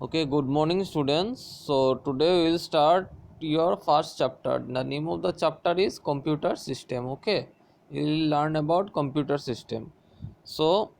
Okay, good morning, students. So, today we will start your first chapter. The name of the chapter is computer system. Okay, you will learn about computer system. So,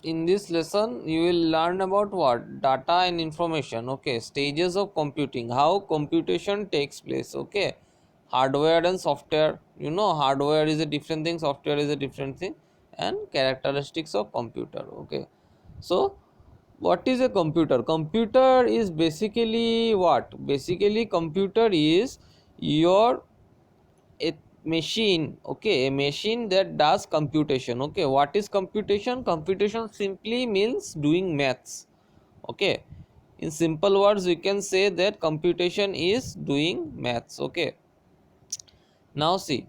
in this lesson, you will learn about what? Data and information. Okay, stages of computing, how computation takes place. Okay, hardware and software. You know, hardware is a different thing, software is a different thing, and characteristics of computer. Okay, so what is a computer? Computer is basically what? Basically computer is your a machine, okay, a machine that does computation. Okay, what is computation? Computation simply means doing maths. Okay, in simple words we can say that computation is doing maths. Okay, now see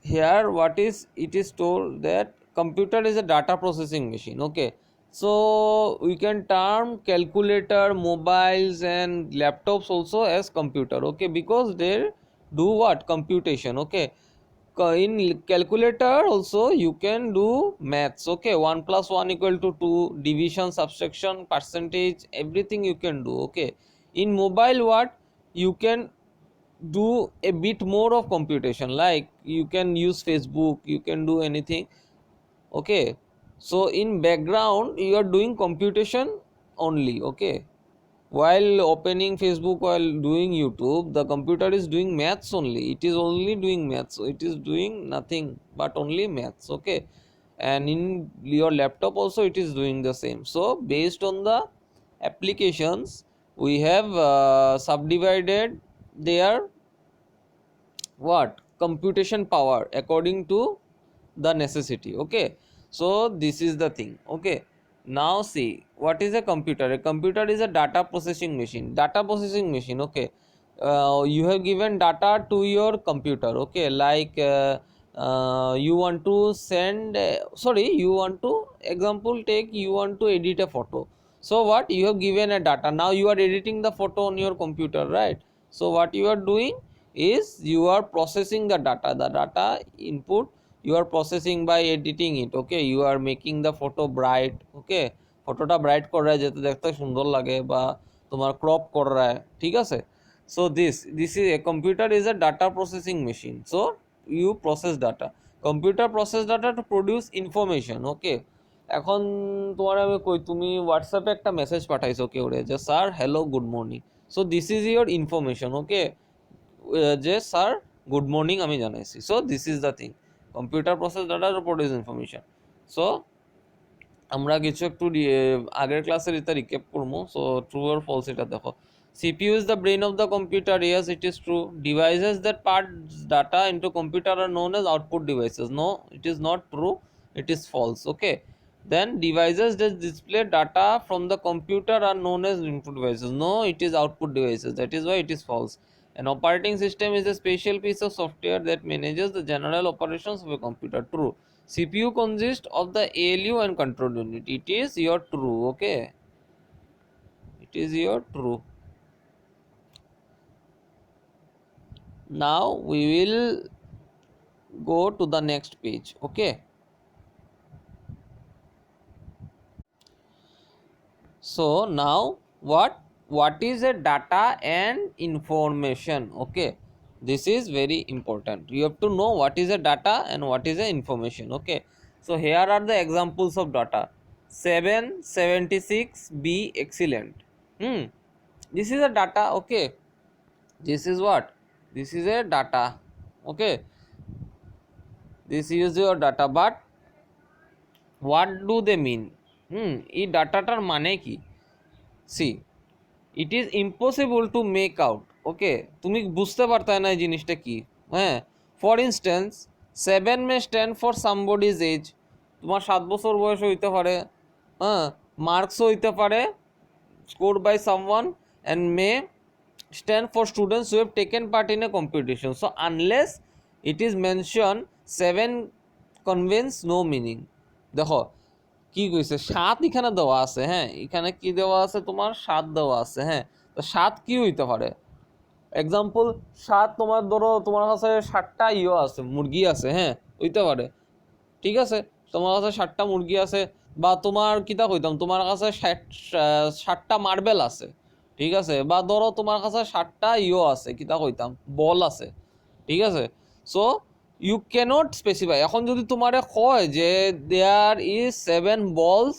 here what is it is told that computer is a data processing machine. Okay, so we can term calculator, mobiles and laptops also as computer. Okay, because they do what? Computation. Okay, in calculator also you can do maths. Okay, 1 plus 1 equal to 2, division, subtraction, percentage, everything you can do. Okay, in mobile what you can do a bit more of computation, like you can use Facebook, you can do anything. Okay, so in background you are doing computation only. Okay, while opening Facebook, while doing YouTube, the computer is doing maths only, it is only doing maths, so it is doing nothing but only maths. Okay, and in your laptop also it is doing the same. So based on the applications we have subdivided their what? Computation power according to the necessity. Okay, so this is the thing. Okay, now see what is a computer. A computer is a data processing machine. Data processing machine. Okay, you have given data to your computer. Okay, like you want to send you want to example take, you want to edit a photo. So what? You have given a data, now you are editing the photo on your computer, right? So what you are doing is you are processing the data input you are processing by editing it. Okay, you are making the photo bright. Okay, ফটোটা bright করা যায় যাতে দেখতে সুন্দর লাগে বা তোমার crop করা যায়, ঠিক আছে? So this is a computer is a data processing machine. So you process data, computer process data to produce information. Okay, এখন তোমার আমি কই তুমি হোয়াটসঅ্যাপে একটা মেসেজ পাঠাইছো কেউ রে যে sir hello good morning. So this is your information. Okay, যে স্যার গুড মর্নিং আমি জানাইছি। So this is the thing, computer process data to produce information. So আমরা কিছু একটু আগের ক্লাসের এটা রিক্যাপ করবো। সো ট্রু অর ফলস এটা দেখো। CPU is the brain of the computer. Yes, it is true. Devices that pass data into computer are known as output devices. No, it is not true. It is false. Okay. Then devices that display data from the computer are known as input devices. No, it is output devices. That is why it is false. An operating system is a special piece of software that manages the general operations of a computer. True. CPU consists of the ALU and control unit. It is your true. Okay, it is your true. Now we will go to the next page. Okay, so now what is a data and information? Okay, this is very important. You have to know what is a data and what is a information. Okay, so here are the examples of data. 776B excellent. This is a data. Okay, this is what? This is a data. Okay, this is your data, but what do they mean? এই ডাটাটার মানে কি? See, it is impossible to make out. Okay, তুমি বুঝতে পারতে না এই জিনিসটা কি। হ্যাঁ, for instance 7 may stand for somebody's age. তোমার 7 বছর বয়স হইতে পারে, হ্যাঁ, মার্কসও হইতে পারে scored by someone, and may stand for students who have taken part in a competition. So unless it is mentioned, 7 conveys no meaning. দেখো কি কইছে, 7 এখানে দেওয়া আছে। হ্যাঁ, এখানে কি দেওয়া আছে? তোমার 7 দেওয়া আছে। হ্যাঁ, তো 7 কি হইতে পারে? এক্সাম্পল 7, তোমার ধরো তোমার কাছে 7টা আছে, মুরগি আছে। হ্যাঁ, হইতে পারে, ঠিক আছে, তোমার কাছে 7টা মুরগি আছে, বা তোমার কিতা কইতাম তোমার কাছে 60টা মার্বেল আছে, ঠিক আছে, বা ধরো তোমার কাছে 60টা আছে কিতা কইতাম বল আছে, ঠিক আছে। So you can't specify. এখন যদি তোমারে কয় যে দেয়ার ইজ 7 বলস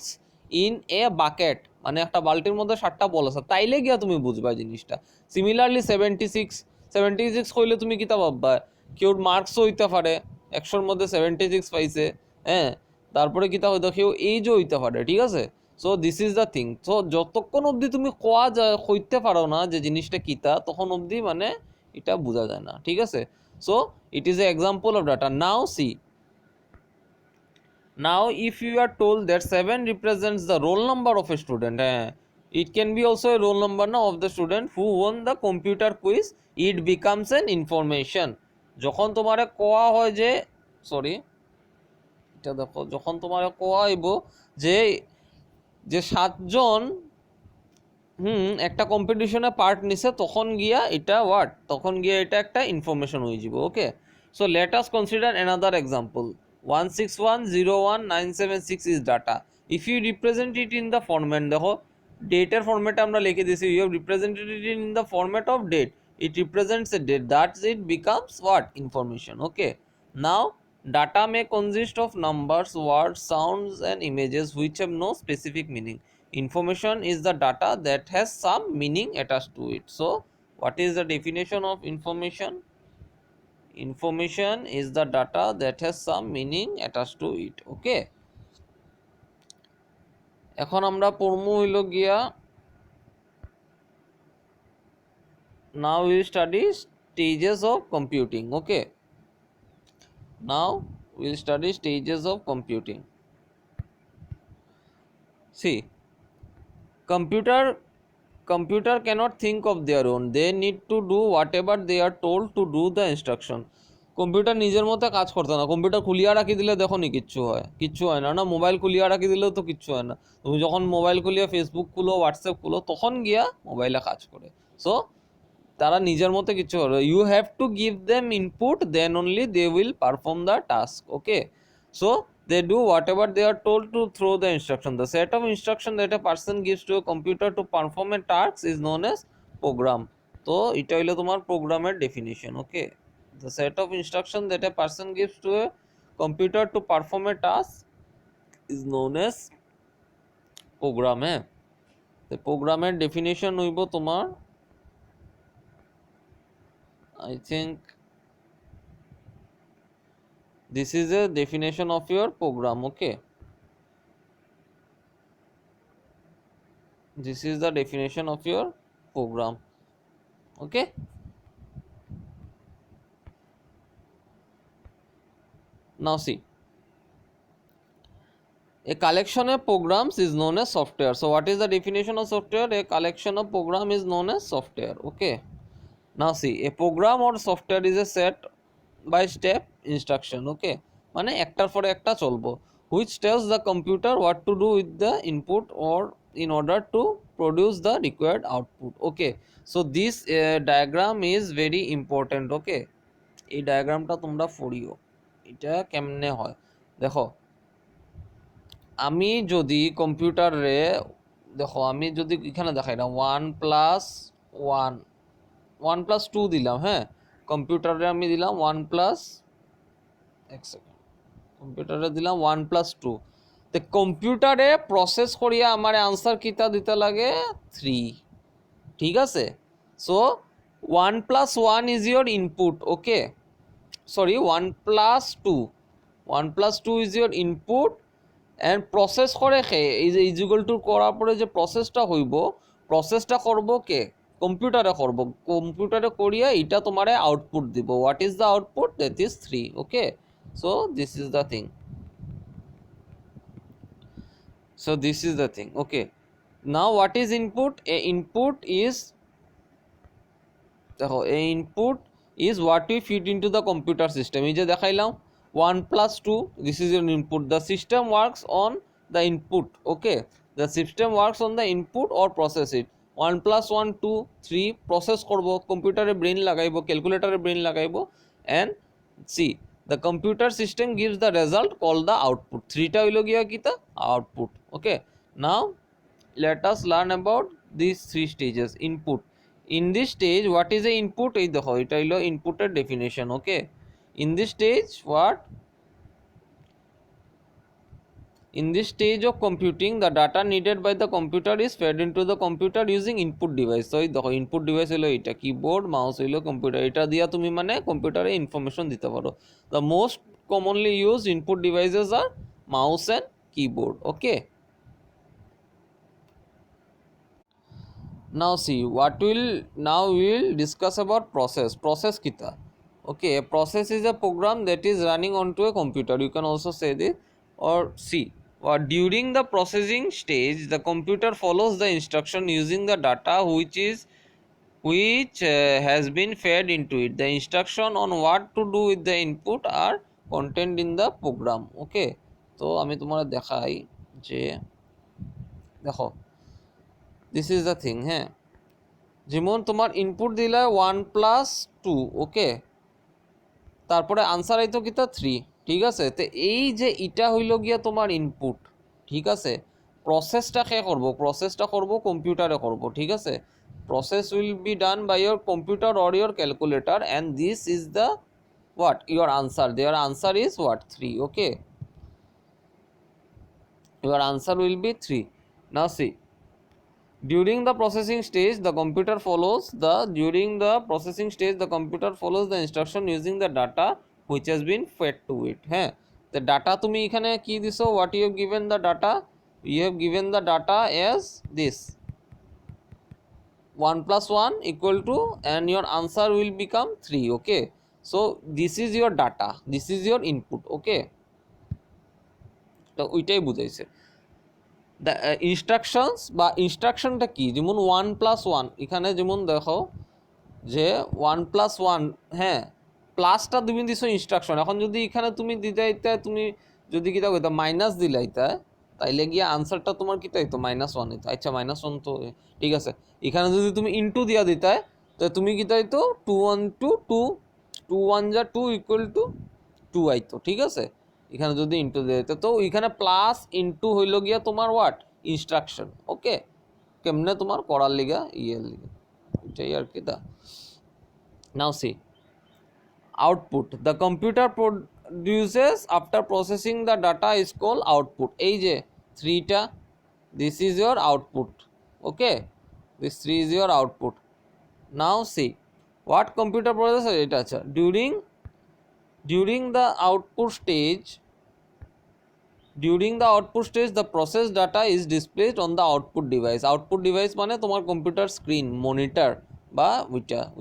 ইন এ বাকেট, মানে একটা বালতির মধ্যে 60টা বল আছে, তাইলে গিয়া তুমি বুঝবা জিনিসটা। সিমিলারলি 76 কইলে তুমি কিতা ভাববা, কেউর মার্কসও হইতে পারে, 100-র মধ্যে 76 পাইছে, হ্যাঁ, তারপরে কিতা হইতো কেউ এইজও হইতে পারে, ঠিক আছে। So this is the thing. So যতক্ষণ অবধি তুমি কোয়া যায় কইতে পারো না যে জিনিসটা কিতা, তখন অবধি মানে এটা বোঝা যায় না, ঠিক আছে। So it is a example of data. Now see, now if you are told that 7 represents the roll number of a student, it can be also a roll number now of the student who won the computer quiz, it becomes an information। যখন তোমারে কোয়া হয় যে sorry এটা দেখো, যখন তোমারে কোয়া হইব যে যে 7জন একটা কম্পিটিশনে পার্ট নিছে, তখন গিয়া এটা হোয়াট, তখন গিয়া এটা একটা ইনফরমেশন হয়ে যাব। Okay, so let us consider another example. 161019776 is data. If you represent it in the format, দেখো ডেটের ফরম্যাটে আমরা লিখে দিয়েছি, you have represented it in the format of date, it represents a date, that's it becomes what, information. Okay, now data may consist of numbers, words, sounds and images which have no specific meaning. Information is the data that has some meaning attached to it. So what is the definition of information? Information is the data that has some meaning attached to it. Okay, এখন আমরা পড়মু হইল গিয়া, now we study stages of computing. Okay, now we will study stages of computing. See, computer cannot think of their own, they need to do whatever they are told to do the instruction. Computer নিজের মতো কাজ করতো না, computer খুলিয়া রাখি দিলে দেখো নি কিচ্ছু হয় না, না মোবাইল খুলিয়া রাখি দিলেও তো কিচ্ছু হয় না। তুমি যখন মোবাইল খুলিয়া ফেসবুক খুলো, হোয়াটসঅ্যাপ খুলো, তখন গিয়া মোবাইলে কাজ করে। সো তারা নিজের মতো কিছু করে, you have to give them input, then only they will perform the task. Okay, so they do whatever they are told to through the instruction. The set of instruction that a person gives to a computer to perform a task is known as program. তো এটা হইলো তোমার প্রোগ্রামের definition. Okay, the set of instruction that a person gives to a computer to perform a task is known as program। হ্যাঁ, তো প্রোগ্রামের definition হইব তোমার, I think this is a definition of your program. Okay, this is the definition of your program. Okay, now see, a collection of programs is known as software. So what is the definition of software? A collection of program is known as software. Okay, now see, a program or software is a set by step instruction. Okay, মানে একটার পরে একটা চলবো, which tells the computer what to do with the input or in order to produce the required output. Okay, so this diagram is very important. Okay, এই ডায়াগ্রামটা তোমরা পড়িও, এটা কেমনে হয় দেখো। আমি যদি কম্পিউটারে দেখো, আমি যদি এখানে দেখাই না 1+1+2 দিলাম, হ্যাঁ, কম্পিউটারে আমি দিলাম 1+, এক সেকেন্ড, কম্পিউটারে দিলাম 1+2, তো কম্পিউটারে প্রসেস করিয়া আমার আনসার কিতা দিতে লাগে 3, ঠিক আছে। So 1+1 is your input. Okay, sorry 1+2 is your input and process করে এই যে ইজিক্যাল টু করার পরে যে প্রসেসটা হইব, প্রসেসটা করব কে, কম্পিউটারে করব, কম্পিউটারে করিয়া এটা তোমারে আউটপুট দিব। What is the output? That is 3। Okay, so this is the thing, okay. Now what is input? A input is, দেখো a input is what you feed into the computer system. এই যে দেখাইলাম 1+2, this is your input. The system works on the input. Okay, the system works on the input or process it. 1+1 2 3 process করব, কম্পিউটারে brain লাগাইবো, ক্যালকুলেটরে brain লাগাইবো, and see the computer system gives the result called the output. 3 টা হইল গিয়া কিতা output. Okay, now let us learn about these 3 stages. Input. In this stage what is the input? এই দেখো এটা হইল input এর definition. Okay, in this stage what? In this stage of computing, the data needed by the computer is fed into the computer using input device. So দেখো input device হলো এটা, keyboard, mouse হলো computer, এটা দিয়া তুমি মানে কম্পিউটারে information দিতে পারো. The most commonly used input devices are mouse and keyboard. Okay, now see what now we will discuss about process kita. Okay, a process is a program that is running onto a computer, you can also say this. Or see, or during the processing stage the computer follows the instruction using the data which has been fed into it. The instruction on what to do with the input are contained in the program. Okay, তো আমি তোমার দেখাই যে দেখো this is the thing. হ্যাঁ, যেমন তোমার input দিলে 1 + 2. ওকে, তারপরে আনসার আইতো কিতা 3. ঠিক আছে, তো এই যে এটা হইল গিয়া তোমার ইনপুট. ঠিক আছে, প্রসেসটা কে করব? প্রসেসটা করব কম্পিউটারে করব. ঠিক আছে, process will be done by your computer or your calculator and this is the what your answer. Their answer is what? 3. Okay, your answer will be 3. Now see, during the processing stage the computer follows the instruction using the data which has been fed to it. হ্যাঁ, the data তুমি এখানে কি দিছো? what you have given the data? You have given the data as this 1 + 1 = and your answer will become 3. Okay, so this is your data, this is your input. Okay, তো ওইটাই বুঝাইছে. The instructions বা ইনস্ট্রাকশনটা কি? যেমন 1 + 1 এখানে যেমন দেখো যে 1 + 1, হ্যাঁ, প্লাসটা তুমি দিছো ইনস্ট্রাকশন. এখন যদি এখানে তুমি দিতে তুমি যদি কিতা কইতা মাইনাস দিলাইতা, তাইলে গিয়া আনসারটা তোমার কিতা হইতো? -1 হইতো. আচ্ছা -1 তো ঠিক আছে, এখানে যদি তুমি ইনটু দিয়া দিতা তো তুমি কিতা হইতো? 2 1 2 2 2 1 যা 2 = 2 আইতো. ঠিক আছে, এখানে যদি ইনটু দিয়ে দিতে, তো এখানে প্লাস ইনটু হইল গিয়া তোমার হোয়াট? ইনস্ট্রাকশন. ওকে, কেমনে তোমার করার লিগা ইয়ের লিগা এটাই আর কি. The now see output. The computer produces after processing the data is call output. এই যে 3টা, this is your output. Okay, this 3 is your output. Now see what computer process. এটা আচ্ছা, during the output stage the process data is displayed on the output device. Output device মানে তোমার computer screen, monitor বা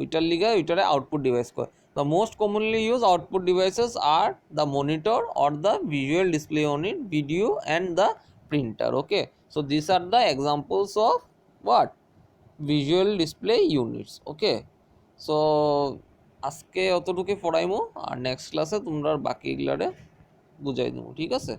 ওইটার লিগা ওইটারে output device কয়. The most commonly used output devices are the monitor or the visual display unit, video and the printer. Okay, so these are the examples of what? Visual display units. Okay, so আজকে অতটুকু পড়াইমো, আর next ক্লাসে তোমরা বাকিগুলারে বুঝাই দেবো. ঠিক আছে.